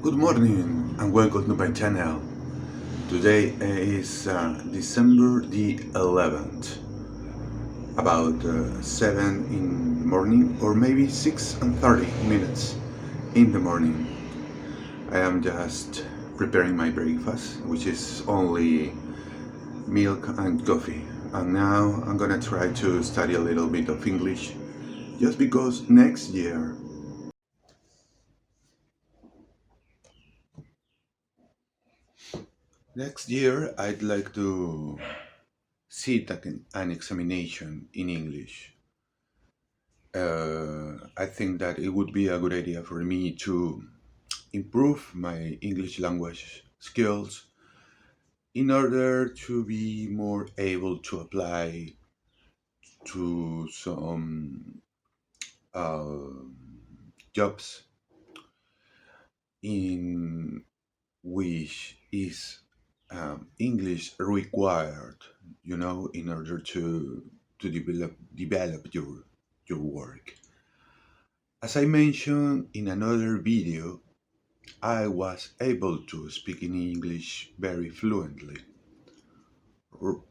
Good morning and welcome to my channel. Today is December the 11th, about 7 in the morning or maybe 6 and 30 minutes in the morning. I am just preparing my breakfast, which is only milk and coffee. And now I'm gonna try to study a little bit of English just because next year I'd like to sit an examination in English. I think that it would be a good idea for me to improve my English language skills in order to be more able to apply to some uh, jobs in which is English required, in order to develop your work. As I mentioned in another video, I was able to speak in English very fluently, or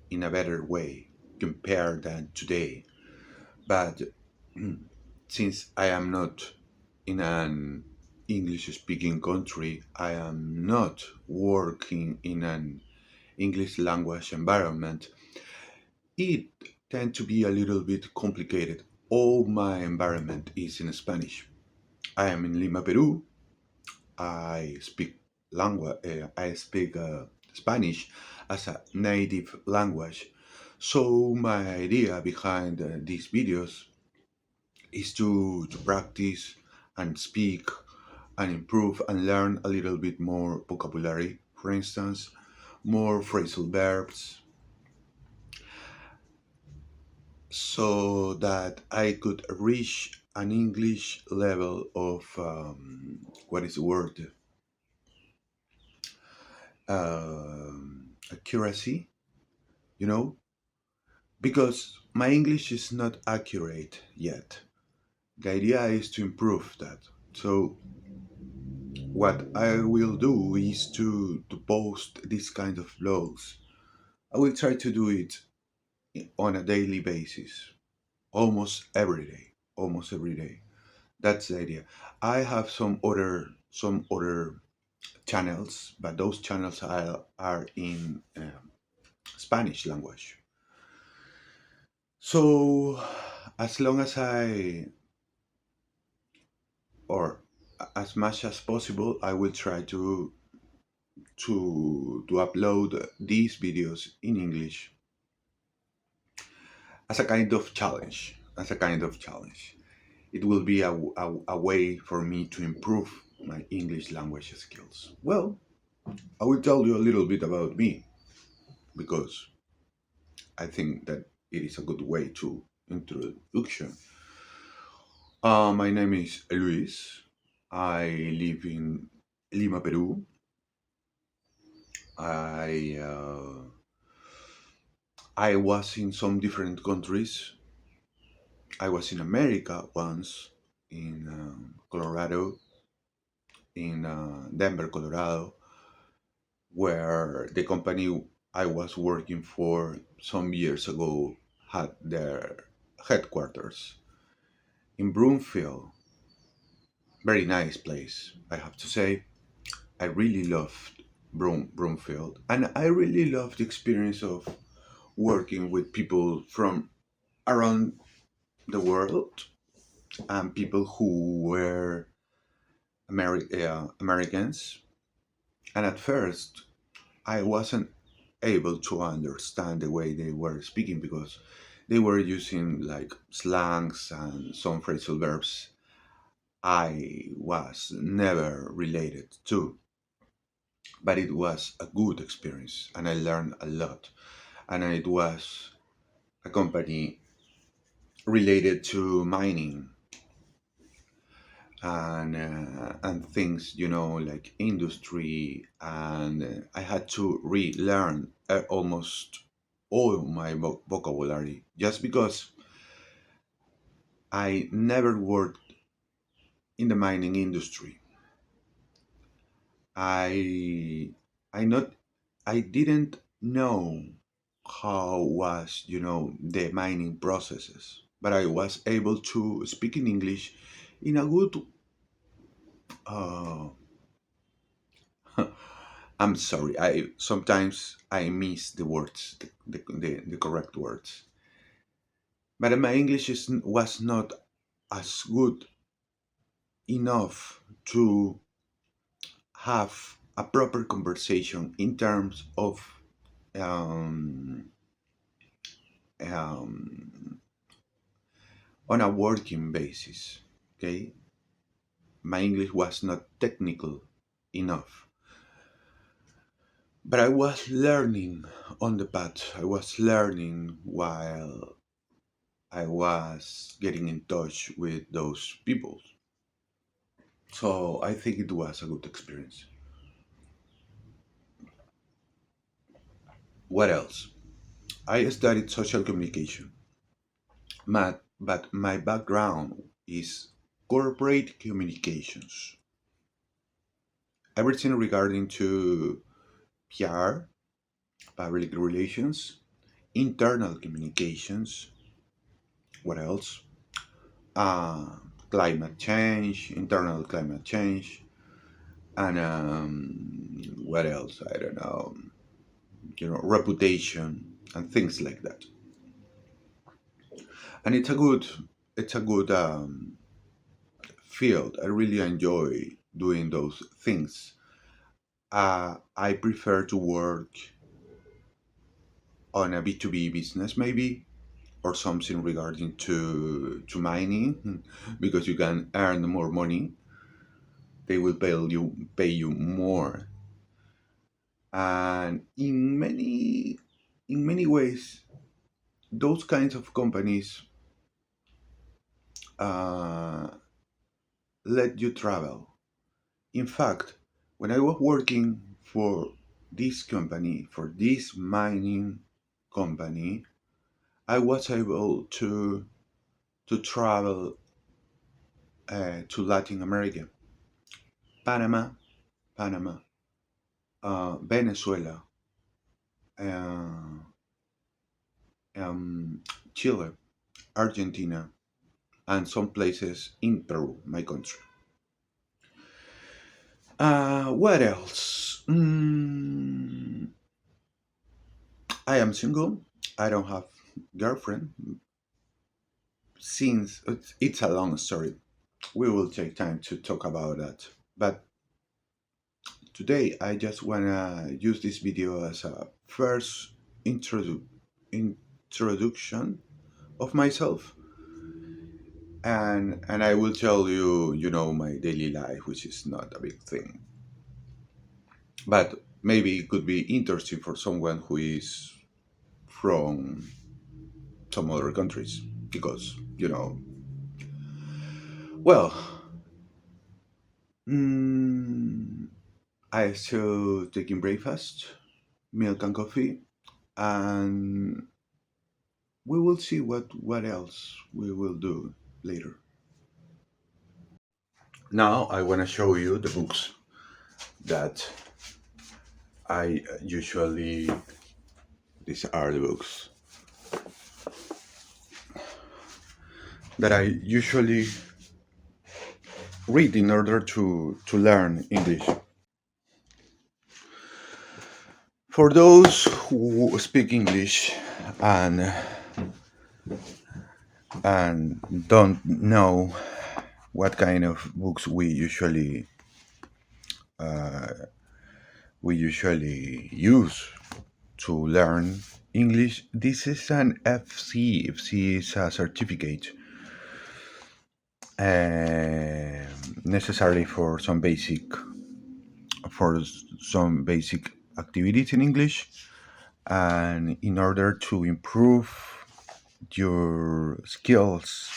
in a better way compared than today. But since I am not in an English speaking country, I am not working in an English language environment, it tends to be a little bit complicated. All my environment is in Spanish. I am in Lima, Peru. I speak Spanish as a native language. So my idea behind these videos is to practice and speak and improve and learn a little bit more vocabulary. For instance, more phrasal verbs, so that I could reach an English level of what is the word? Accuracy, you know, because my English is not accurate yet. The idea is to improve that. So what I will do is to post this kind of vlogs. I will try to do it on a daily basis, almost every day. That's the idea. I have some other channels, but those channels are in Spanish language. So as long as or as much as possible, I will try to upload these videos in English as a kind of challenge. It will be a way for me to improve my English language skills. Well, I will tell you a little bit about me because I think that it is a good way to introduction. My name is Luis. I live in Lima, Peru. I I was in some different countries. I was in America once, in Colorado, in Denver, Colorado, where the company I was working for some years ago had their headquarters in Broomfield. Very nice place, I have to say. I really loved Broomfield, and I really loved the experience of working with people from around the world and people who were Americans. And at first, I wasn't able to understand the way they were speaking because they were using like slangs and some phrasal verbs I was never related to. But it was a good experience and I learned a lot. And it was a company related to mining and things, like industry, and I had to relearn almost all my vocabulary just because I never worked in the mining industry. I I not I didn't know how was the mining processes, but I was able to speak in English in a good. Uh, I'm sorry. I sometimes I miss the words, the correct words, but my English was not as good enough to have a proper conversation in terms of um, um, on a working basis. Okay, my English was not technical enough, but I was learning on the path. I was learning while I was getting in touch with those people. So I think it was a good experience. What else? I studied social communication, but my background is corporate communications. Everything regarding to PR, public relations, internal communications. What else? Uh, Climate change, internal climate change, and what else? I don't know. Reputation and things like that. And it's a good field. I really enjoy doing those things. I prefer to work on a B2B business maybe, or something regarding to mining, because you can earn more money. They will pay you more, and in many ways, those kinds of companies uh, let you travel. In fact, when I was working for this company, for this mining company, I was able to travel to Latin America, Panama, Panama, Venezuela, uh, Chile, Argentina, and some places in Peru, my country. What else? I am single. I don't have girlfriend. Since it's a long story, we will take time to talk about that. But today, I just wanna use this video as a first introduction of myself, and I will tell you, my daily life, which is not a big thing, but maybe it could be interesting for someone who is from some other countries, because well, mm, I still taking breakfast, milk and coffee, and we will see what else we will do later. Now I want to show you the books that I usually. These are the books that I usually read in order to learn English. For those who speak English and and don't know what kind of books we usually use to learn English, this is an FC. FC is a certificate necessary for some basic activities in English, and in order to improve your skills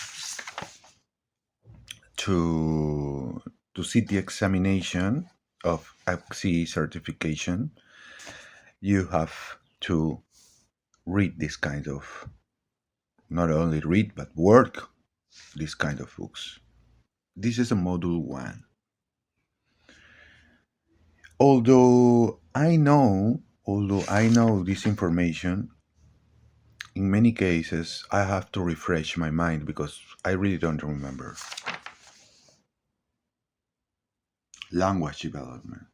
to sit the examination of FC certification, you have to read this kind of, not only read but work this kind of books. This is a module one. Although I know this information, in many cases I have to refresh my mind because I really don't remember. Language development,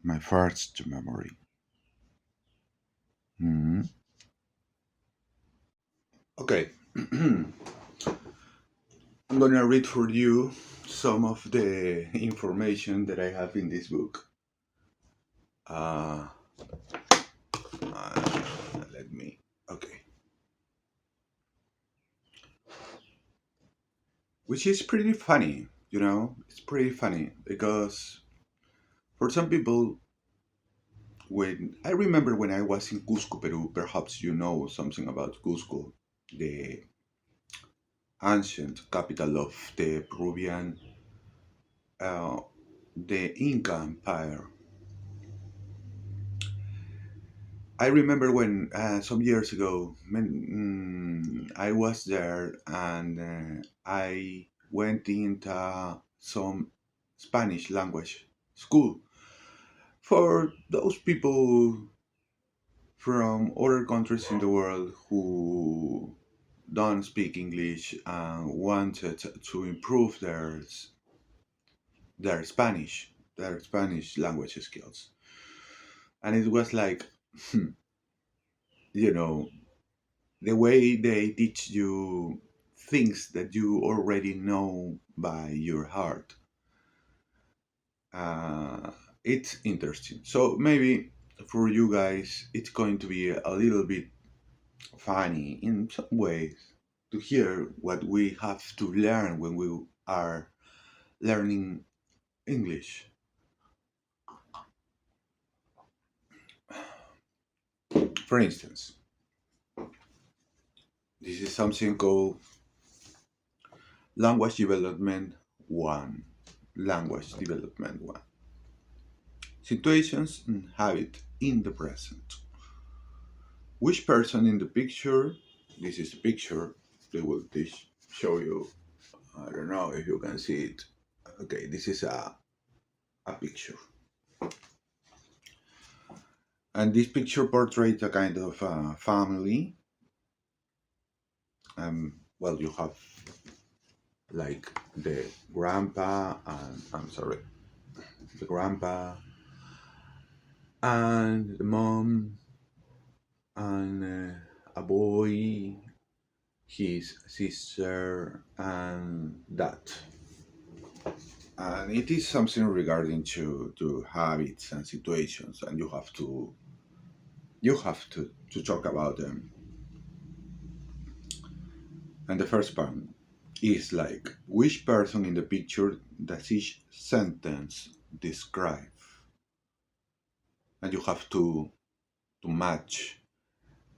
my first memory. Mhm. Okay, I'm gonna read for you some of the information that I have in this book. Uh, Let me. Okay, which is pretty funny. It's pretty funny because for some people, when I remember when I was in Cusco, Peru, perhaps you know something about Cusco, the ancient capital of the Peruvian, uh, the Inca Empire. I remember when some years ago, I was there and I went into some Spanish language school for those people from other countries in the world who don't speak English and wanted to improve their Spanish language skills. And it was like, you know, the way they teach you things that you already know by your heart. Uh, it's interesting. So maybe for you guys, it's going to be a little bit funny in some ways to hear what we have to learn when we are learning English. For instance, this is something called Language Development 1. Language Development 1. Situations and habit in the present. Which person in the picture, this is the picture, they will show you, I don't know if you can see it. Okay, this is a picture. And this picture portrays a kind of family. Well, you have like the grandpa, and I'm sorry, the grandpa and the mom and a boy, his sister, and that. And it is something regarding to habits and situations, and you have to talk about them. And the first part is like which person in the picture does each sentence describe, and you have to match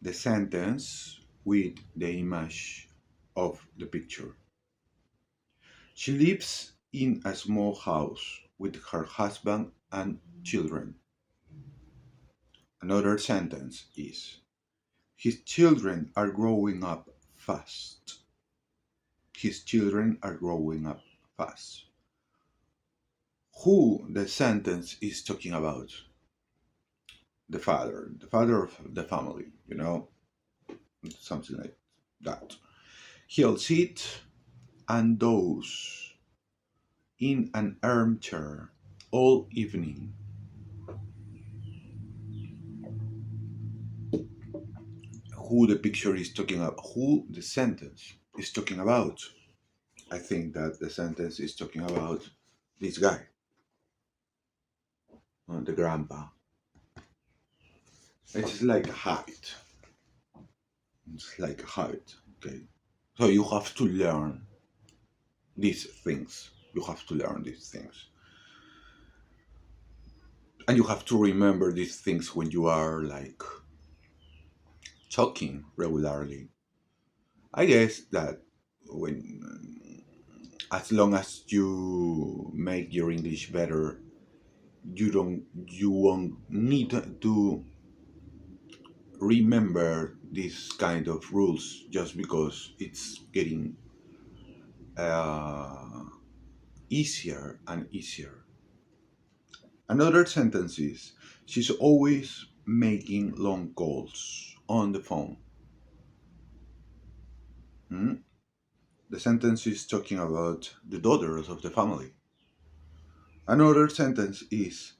the sentence with the image of the picture. She lives in a small house with her husband and children. Another sentence is his children are growing up fast. His children are growing up fast. Who the sentence is talking about? The father of the family, something like that. He'll sit and doze in an armchair all evening. Who the picture is talking about? Who the sentence is talking about? I think that the sentence is talking about this guy, the grandpa. It's like a habit. It's like a habit. Okay. So you have to learn these things. You have to learn these things. And you have to remember these things when you are like talking regularly. I guess that when as long as you make your English better, you won't need to remember these kind of rules just because it's getting uh, easier and easier. Another sentence is, she's always making long calls on the phone. Hmm? The sentence is talking about the daughters of the family. Another sentence is,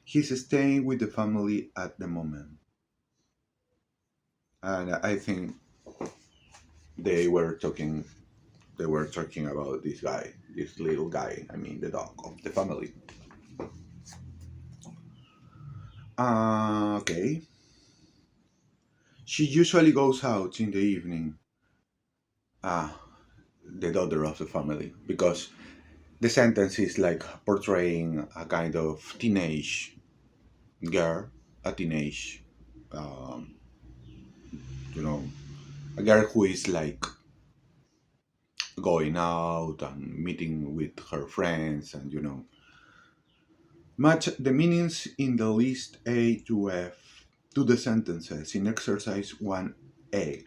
he's staying with the family at the moment. And I think they were talking they were talking about this guy, this little guy, I mean the dog of the family. Okay. She usually goes out in the evening. Ah, the daughter of the family, because the sentence is like portraying a kind of teenage girl, a teenage, um, you know, a girl who is like going out and meeting with her friends, and match the meanings in the list A to F to the sentences in exercise 1A.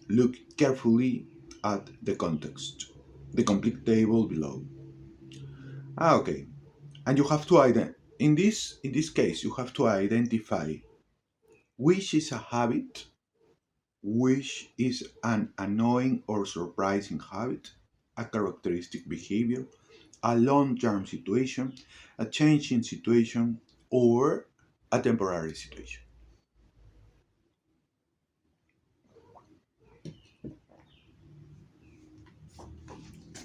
Look carefully at the context, the complete table below. Okay. And you have to in this case you have to identify which is a habit, which is an annoying or surprising habit, a characteristic behavior, a long-term situation, a changing situation, or a temporary situation.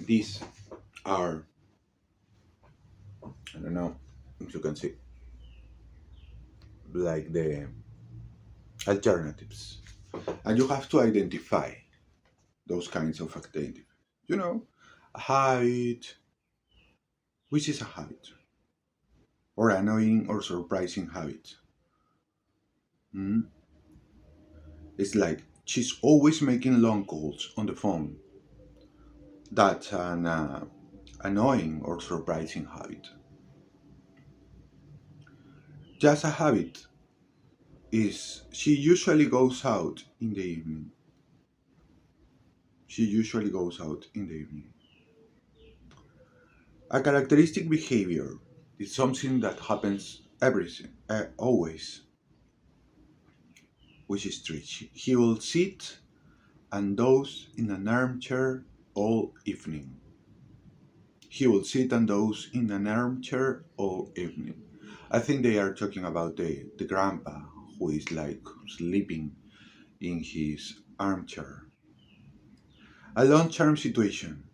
These are, I don't know if you can see, like the alternatives. And you have to identify those kinds of alternatives. You know, a habit, which is a habit, or annoying or surprising habit. Mm? It's like she's always making long calls on the phone. That's an annoying or surprising habit. Just a habit is she usually goes out in the evening. She usually goes out in the evening. A characteristic behavior is something that happens always, which is true. He will sit and doze in an armchair all evening. He will sit and doze in an armchair all evening. I think they are talking about the grandpa who is like sleeping in his armchair. A long term situation.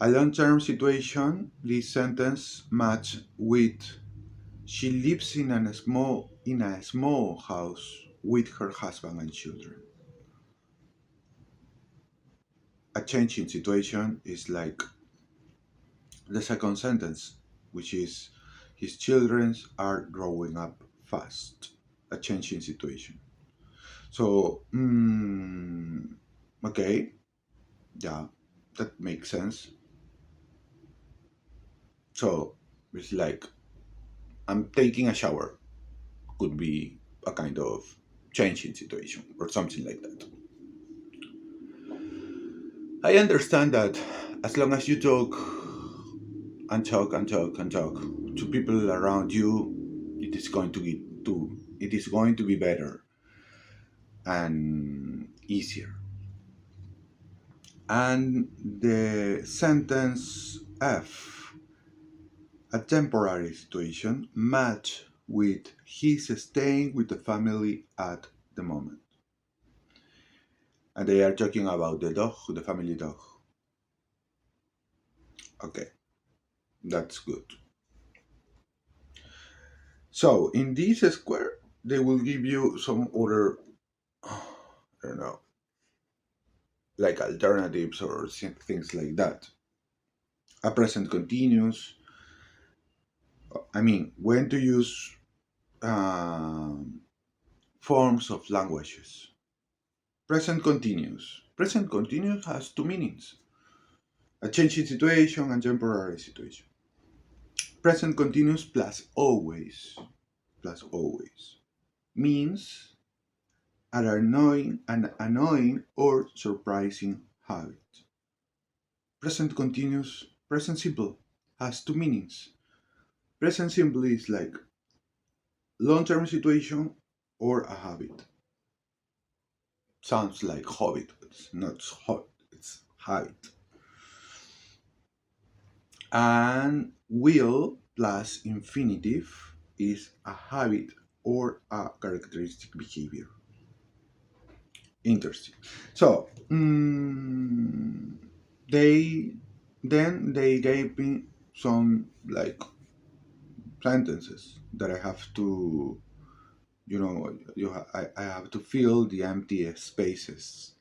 A long term situation, this sentence match with she lives in a small house with her husband and children. A changing situation is like the second sentence, which is his children are growing up fast. A changing situation. So, okay, yeah, that makes sense. So it's like I'm taking a shower. Could be a kind of changing situation or something like that. I understand that as long as you talk and talk and talk and talk to people around you, it is going to be better and easier. And the sentence F, a temporary situation, match with he's staying with the family at the moment. And they are talking about the dog, the family dog. Okay, that's good. So in this square, they will give you some other, I don't know, like alternatives or things like that. A present continuous. I mean, when to use um, forms of languages. Present continuous. Present continuous has two meanings: a changing situation and temporary situation. Present continuous plus always means an annoying or surprising habit. Present continuous, present simple has two meanings: Present simple is like long-term situation or a habit. Sounds like hobbit, but it's not hot, it's habit. And will plus infinitive is a habit or a characteristic behavior. Interesting. So they they gave me some like sentences that I have to, I have to fill the empty spaces.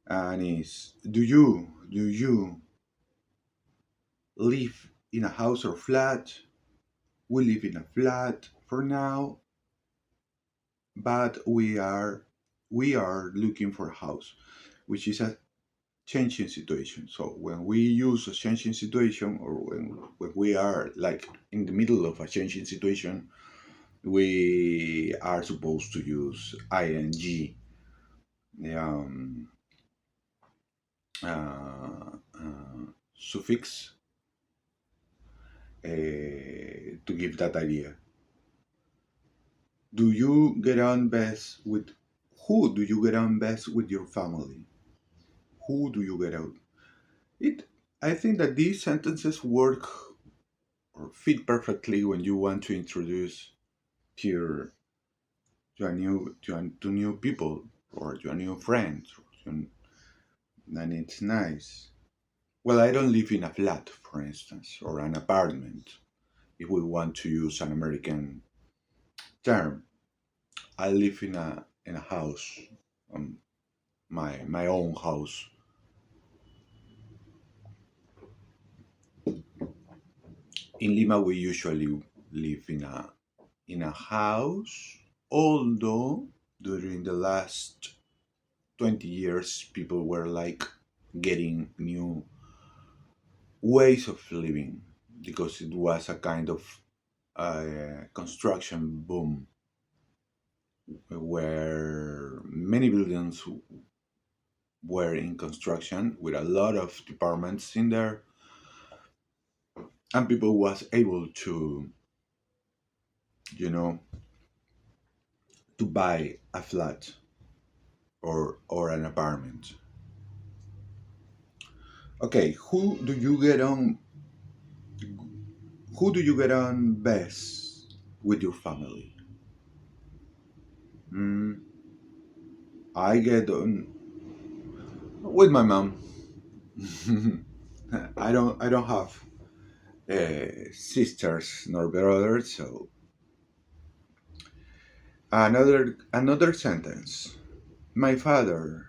And is, do you live in a house or flat? We live in a flat for now, but we are looking for a house, which is a changing situation. So when we use a changing situation, or when we are like in the middle of a changing situation, we are supposed to use ing, um, suffix, to give that idea. Do you get on best with Who do you get on best with your family? Who do you get out? It. I think that these sentences work or fit perfectly when you want to introduce to your to new people or to a new friend. And it's nice. Well, I don't live in a flat, for instance, or an apartment. If we want to use an American term, I live in a house, um, my own house. In Lima, we usually live in a house, although during the last 20 years, people were like getting new ways of living because it was a kind of construction boom where many buildings were in construction with a lot of departments in there, and people was able to, you know to buy a flat or an apartment. Okay, who do you get on best with your family? mm, I get on with my mom. I don't have sisters nor brothers. So another sentence. My father,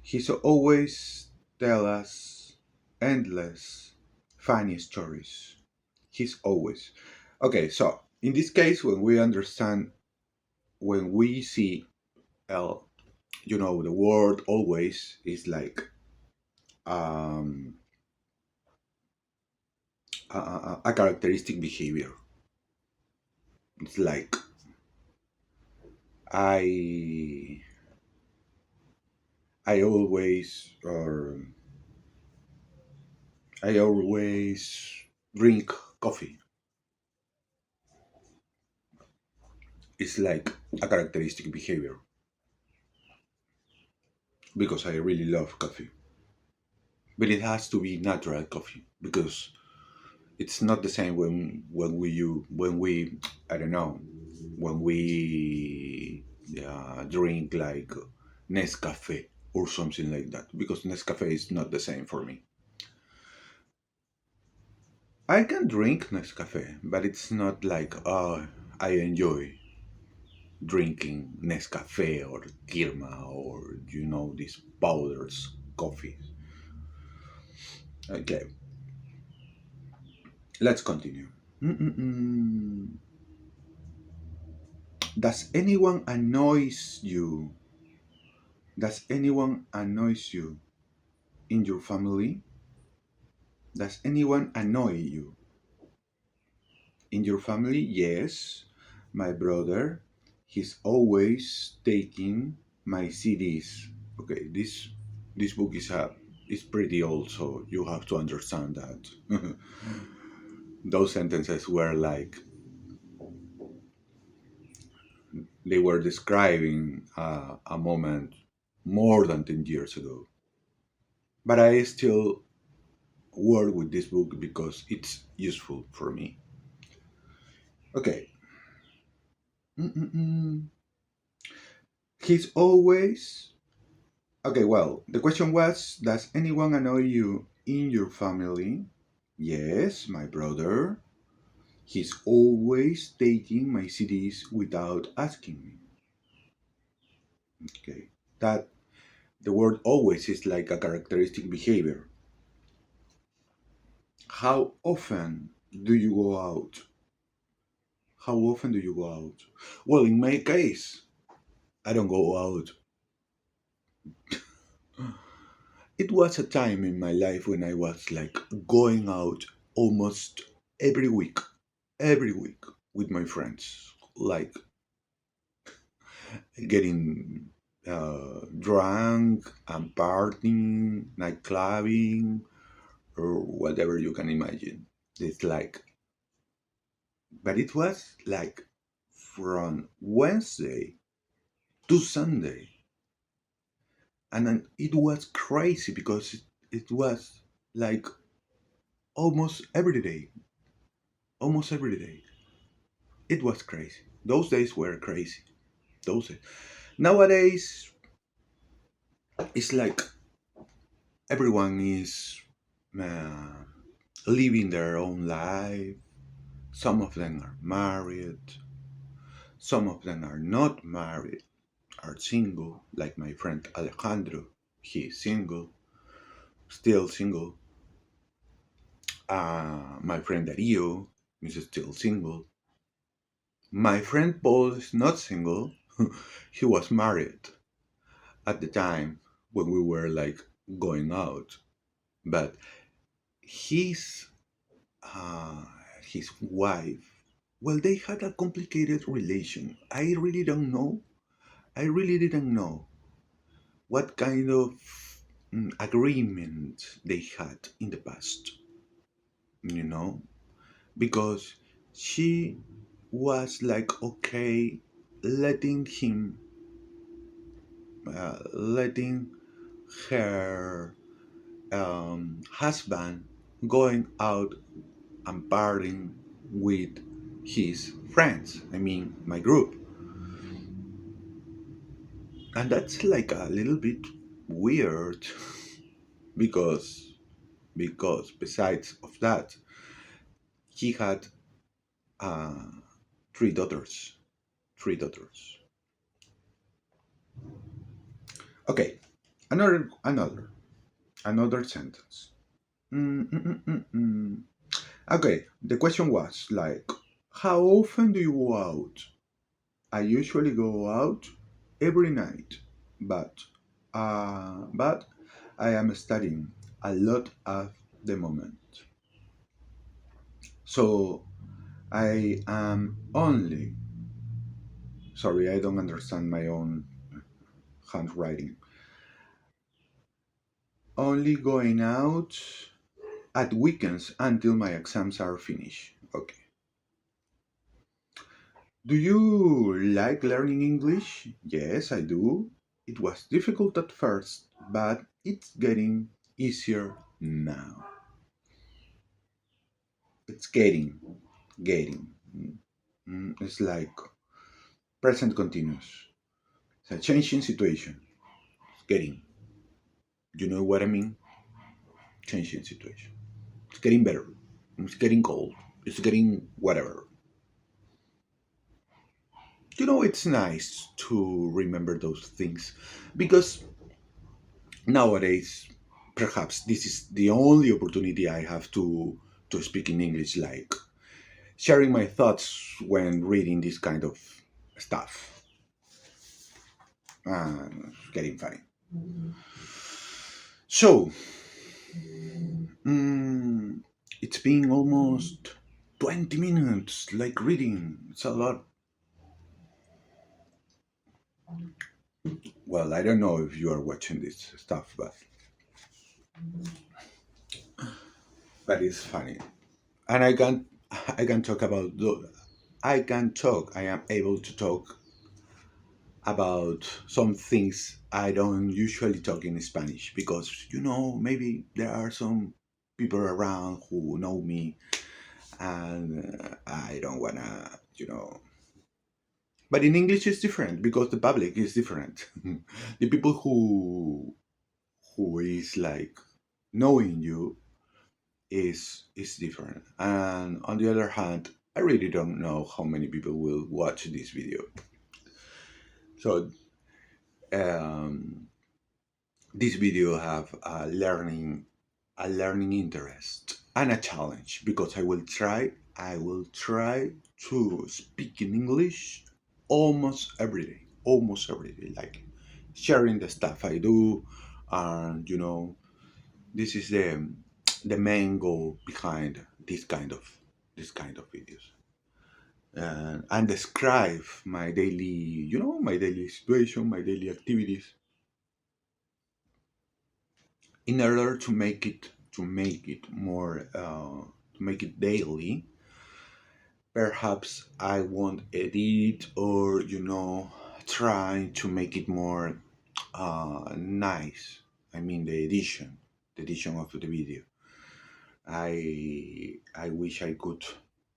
he's always tell us endless funny stories. He's always okay. So in this case, when we see L, the word always is like um, a characteristic behavior. It's like I I always or I always drink coffee. It's like a characteristic behavior because I really love coffee. But it has to be natural coffee because it's not the same when we I don't know, when we drink like Nescafe or something like that, because Nescafe is not the same for me. I can drink Nescafe, but it's not like I enjoy drinking Nescafe or Kirma or these powders coffee. Okay, let's continue. Mm-mm-mm. Does anyone annoys you? Does anyone annoys you in your family? Does anyone annoy you in your family? Yes, my brother. He's always taking my CDs. Okay, this book is pretty old, so you have to understand that. Those sentences were like they were describing a moment more than 10 years ago. But I still work with this book because it's useful for me. Okay. Mm-mm-mm. He's always. Okay, well, the question was, does anyone annoy you in your family? Yes, my brother. He's always taking my CDs without asking me. Okay. That the word always is like a characteristic behavior. How often do you go out? How often do you go out? Well, in my case, I don't go out. It was a time in my life when I was like going out almost every week, every week with my friends, like getting drunk and partying, night clubbing, or whatever you can imagine. It's like, but it was like from Wednesday to Sunday, and then it was crazy because it was like almost every day, almost every day. It was crazy. Those days were crazy. Those days. Nowadays, it's like everyone is uh, living their own life. Some of them are married. Some of them are not married, are single, like my friend Alejandro. He is single, still single. My friend Dario is still single. My friend Paul is not single. He was married at the time when we were like going out. But his uh, his wife, well, they had a complicated relation. I really don't know. I really didn't know what kind of agreement they had in the past, you know, because she was like okay letting him, letting her husband going out and partying with his friends. I mean, my group. And that's like a little bit weird because besides of that, he had uh, three daughters. Three daughters. Okay, another sentence. Mm, mm, mm, mm, mm. Okay, the question was like, how often do you go out? I usually go out every night, but I am studying a lot at the moment. So I am only sorry, I don't understand my own handwriting. Only going out at weekends until my exams are finished. Okay. Do you like learning English? Yes, I do. It was difficult at first, but it's getting easier now. It's getting. It's like present continuous. It's a changing situation. It's getting. You know what I mean? Changing situation. It's getting better. It's getting cold. It's getting whatever. You know, it's nice to remember those things because nowadays, perhaps this is the only opportunity I have to speak in English, like sharing my thoughts when reading this kind of stuff. It's getting funny. So, mm, it's been almost 20 minutes, like reading. It's a lot. Well, I don't know if you are watching this stuff, but it's funny. And I can't. I can talk about I can talk. I am able to talk about some things I don't usually talk in Spanish because maybe there are some people around who know me, and I don't wanna. But in English it's different because the public is different. The people who is like knowing you is different. And on the other hand, I really don't know how many people will watch this video. So um, this video have a learning interest and a challenge because I will try to speak in English almost every day, like sharing the stuff I do, and this is the main goal behind this kind of videos, and describe my daily situation, my daily activities, in order to make it more to make it daily. Perhaps I won't edit, or try to make it more nice. I mean the edition of the video. I wish I could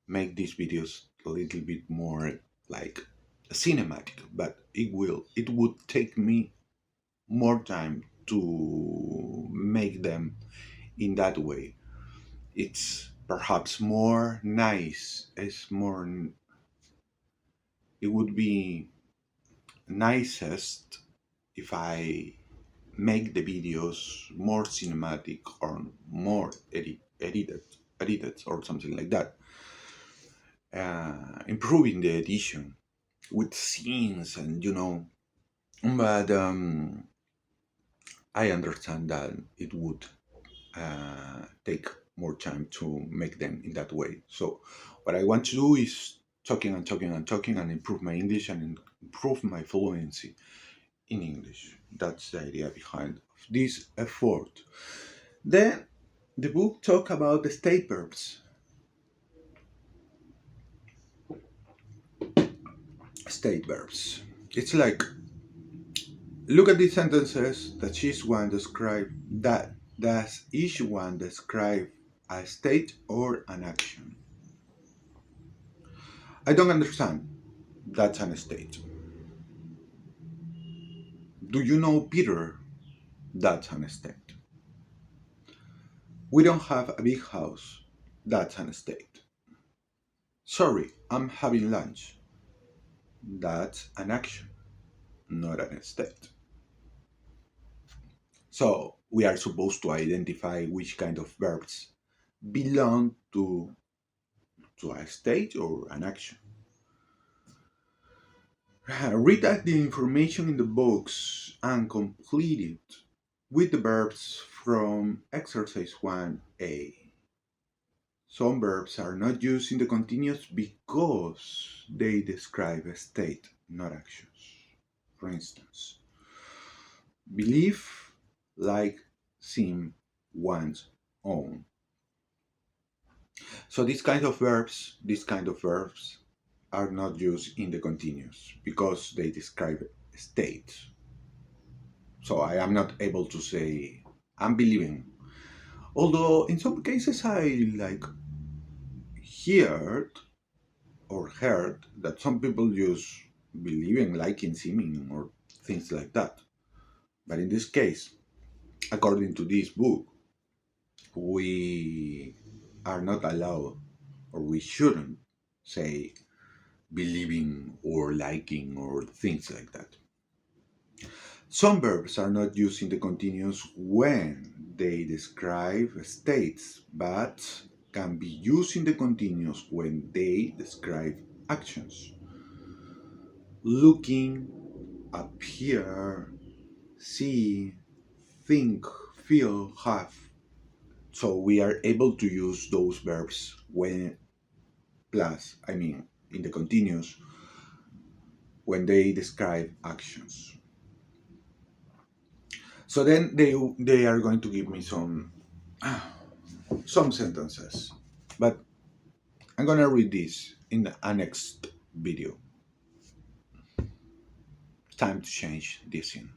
make these videos a little bit more like cinematic, but it would take me more time to make them in that way. It's perhaps more nice. It would be nicest if I make the videos more cinematic or more edited or something like that. Improving the edition with scenes, and but I understand that it would take more time to make them in that way. So what I want to do is talking and talking and talking, and improve my English and improve my fluency in English. That's the idea behind this effort. Then the book talk about the state verbs. State verbs. It's like, look at these sentences that each one describe that does each one describe a state or an action. I don't understand. That's an state. Do you know Peter? That's an state. We don't have a big house. That's an state. Sorry, I'm having lunch. That's an action, not an state. So we are supposed to identify which kind of verbs belong to a state or an action. Read out the information in the books and complete it with the verbs from exercise 1A. Some verbs are not used in the continuous because they describe a state, not actions. For instance, believe, like, seem, want, own. So these kind of verbs are not used in the continuous because they describe states. So I am not able to say I'm believing. Although in some cases I like heard heard that some people use believing, liking, seeming, or things like that. But in this case, according to this book, we are not allowed, or we shouldn't say believing or liking or things like that. Some verbs are not used in the continuous when they describe states, but can be used in the continuous when they describe actions. Looking, appear, see, think, feel, have. So we are able to use those verbs when in the continuous when they describe actions. So then they are going to give me some sentences, but I'm gonna read this in the next video. Time to change this in.